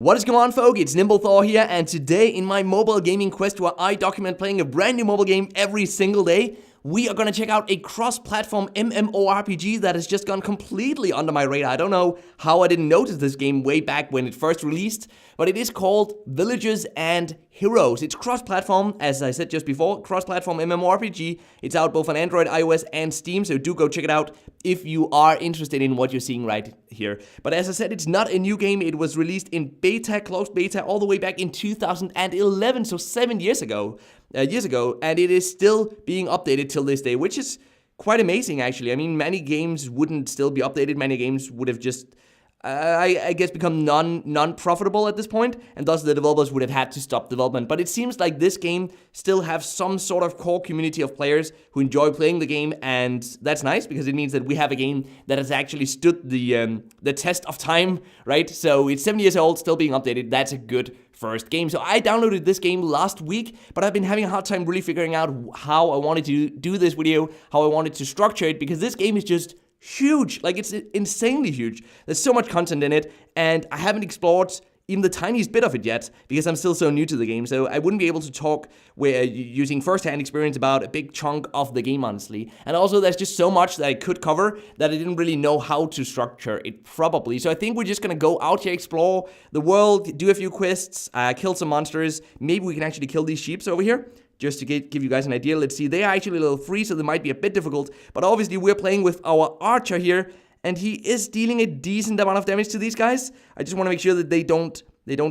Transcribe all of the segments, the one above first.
What is going on, folk? It's NimbleThor here, and today in my mobile gaming quest where I document playing a brand new mobile game every single day, we are going to check out a cross-platform MMORPG that has just gone completely under my radar. I don't know how I didn't notice this game way back when it first released, but it is called Villagers and Heroes. It's cross-platform, as I said just before, cross-platform MMORPG. It's out both on Android, iOS, and Steam, so do go check it out if you are interested in what you're seeing right here. But as I said, it's not a new game. It was released in beta, closed beta, all the way back in 2011, so 7 years ago. And it is still being updated till this day, which is quite amazing, actually. I mean, many games wouldn't still be updated. Many games would have just, I guess, become non-profitable at this point, and thus the developers would have had to stop development. But it seems like this game still has some sort of core community of players who enjoy playing the game, and that's nice because it means that we have a game that has actually stood the test of time, right? So it's 7 years old, still being updated. That's a good first game. So I downloaded this game last week, but I've been having a hard time really figuring out how I wanted to do this video, how I wanted to structure it, because this game is just huge. Like, it's insanely huge. There's so much content in it, and I haven't explored even the tiniest bit of it yet because I'm still so new to the game. So I wouldn't be able to talk using first-hand experience about a big chunk of the game, honestly. And also, there's just so much that I could cover that I didn't really know how to structure it properly. So I think we're just gonna go out here, explore the world, do a few quests, kill some monsters. Maybe we can actually kill these sheeps over here. Just to give you guys an idea, let's see, they are actually level 3, so they might be a bit difficult, but obviously we're playing with our archer here, and he is dealing a decent amount of damage to these guys. I just want to make sure that they don't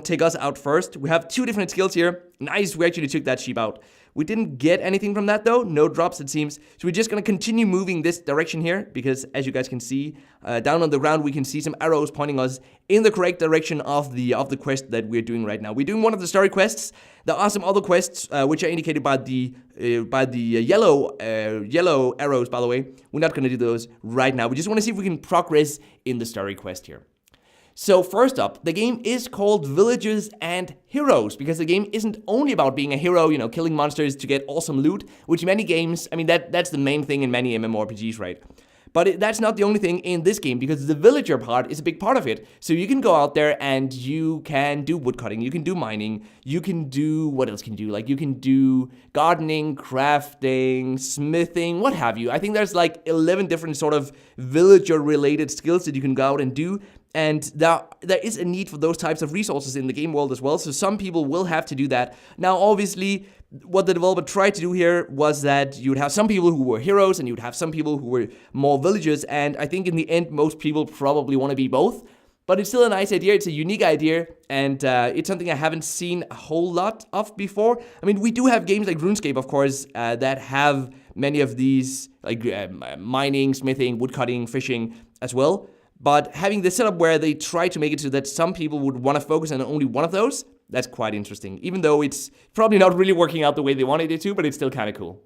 take us out first. We have two different skills here. Nice, we actually took that sheep out. We didn't get anything from that though, no drops it seems. So we're just gonna continue moving this direction here because as you guys can see, down on the ground we can see some arrows pointing us in the correct direction of the quest that we're doing right now. We're doing one of the story quests. There are some other quests which are indicated by the yellow arrows, by the way. We're not gonna do those right now. We just wanna see if we can progress in the story quest here. So first up, the game is called Villagers and Heroes because the game isn't only about being a hero, you know, killing monsters to get awesome loot, which many games, I mean, that's the main thing in many MMORPGs, right? But that's not the only thing in this game because the villager part is a big part of it. So you can go out there and you can do woodcutting, you can do mining, you can do, what else can you do? Like you can do gardening, crafting, smithing, what have you. I think there's like 11 different sort of villager related skills that you can go out and do. And there is a need for those types of resources in the game world as well, so some people will have to do that. Now, obviously, what the developer tried to do here was that you would have some people who were heroes and you would have some people who were more villagers, and I think in the end, most people probably want to be both. But it's still a nice idea, it's a unique idea, and it's something I haven't seen a whole lot of before. I mean, we do have games like Runescape, of course, that have many of these, like mining, smithing, woodcutting, fishing as well. But having this setup where they try to make it so that some people would want to focus on only one of those, that's quite interesting. Even though it's probably not really working out the way they wanted it to, but it's still kind of cool.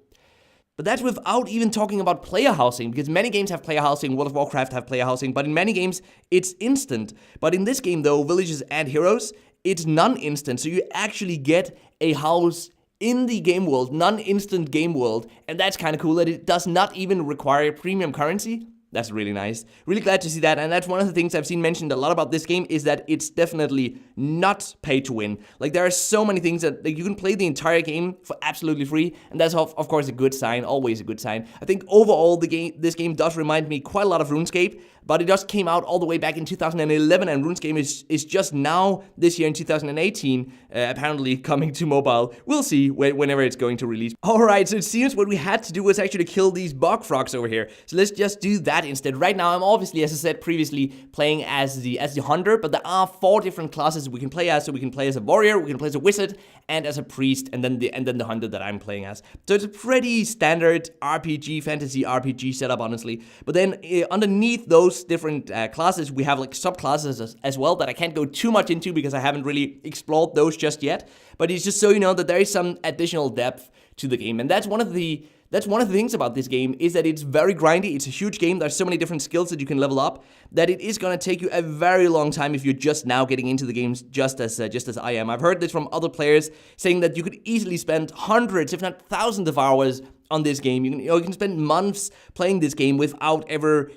But that's without even talking about player housing, because many games have player housing, World of Warcraft have player housing, but in many games, it's instant. But in this game, though, Villagers and Heroes, it's non-instant, so you actually get a house in the game world, non-instant game world, and that's kind of cool that it does not even require premium currency. That's really nice. Really glad to see that, and that's one of the things I've seen mentioned a lot about this game is that it's definitely not pay to win. Like, there are so many things that you can play the entire game for absolutely free, and that's of course a good sign, always a good sign. I think overall this game does remind me quite a lot of RuneScape, but it just came out all the way back in 2011, and RuneScape is just now, this year in 2018, apparently coming to mobile. We'll see whenever it's going to release. Alright, so it seems what we had to do was actually kill these bog frogs over here. So let's just do that instead. Right now, I'm obviously, as I said previously, playing as the hunter, but there are 4 different classes we can play as. So we can play as a warrior, we can play as a wizard, and as a priest, and then the hunter that I'm playing as. So it's a pretty standard RPG, fantasy RPG setup, honestly. But then underneath those different classes, we have like subclasses as well that I can't go too much into because I haven't really explored those just yet. But it's just so you know that there is some additional depth to the game, and that's one of the things about this game is that it's very grindy. It's a huge game. There's so many different skills that you can level up that it is going to take you a very long time if you're just now getting into the games, just as I am. I've heard this from other players saying that you could easily spend hundreds, if not thousands of hours on this game. You can spend months playing this game without ever,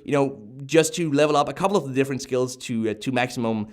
just to level up a couple of the different skills to maximum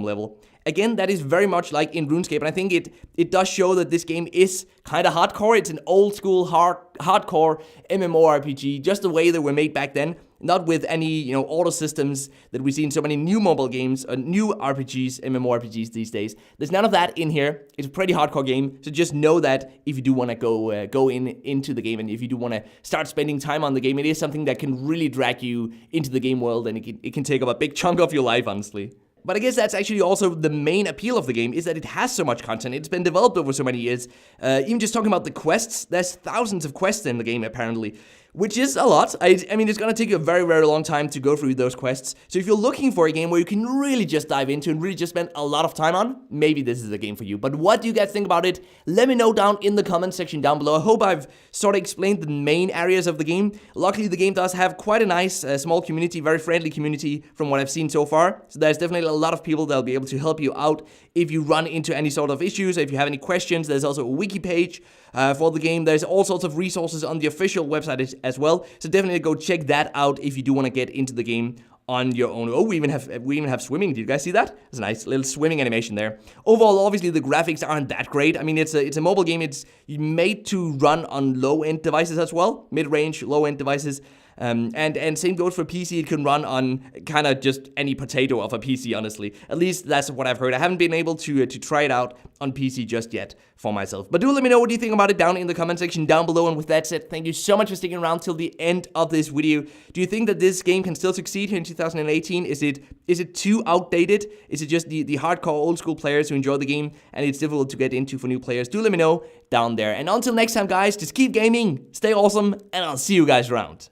level. Again, that is very much like in RuneScape, and I think it does show that this game is kind of hardcore. It's an old school hardcore MMORPG, just the way they were made back then. Not with any, auto systems that we see in so many new mobile games, new RPGs, MMORPGs these days. There's none of that in here. It's a pretty hardcore game, so just know that if you do want to go into the game, and if you do want to start spending time on the game, it is something that can really drag you into the game world, and it can take up a big chunk of your life, honestly. But I guess that's actually also the main appeal of the game, is that it has so much content. It's been developed over so many years. Even just talking about the quests, there's thousands of quests in the game, apparently, which is a lot. I mean, it's going to take you a very, very long time to go through those quests. So if you're looking for a game where you can really just dive into and really just spend a lot of time on, maybe this is the game for you. But what do you guys think about it? Let me know down in the comment section down below. I hope I've sort of explained the main areas of the game. Luckily, the game does have quite a nice, small community, very friendly community from what I've seen so far. So there's definitely a lot of people that'll be able to help you out if you run into any sort of issues, if you have any questions. There's also a wiki page for the game. There's all sorts of resources on the official website as well. So definitely go check that out if you do want to get into the game on your own. Oh, we even have swimming. Did you guys see that? There's a nice little swimming animation there. Overall, obviously the graphics aren't that great. I mean, it's a mobile game. It's made to run on low-end devices as well, mid-range, low-end devices. And same goes for PC. It can run on kind of just any potato of a PC, honestly. At least that's what I've heard. I haven't been able to try it out on PC just yet for myself. But do let me know what you think about it down in the comment section down below. And with that said, thank you so much for sticking around till the end of this video. Do you think that this game can still succeed here in 2018? Is it too outdated? Is it just the hardcore old school players who enjoy the game and it's difficult to get into for new players? Do let me know down there. And until next time, guys, just keep gaming, stay awesome, and I'll see you guys around.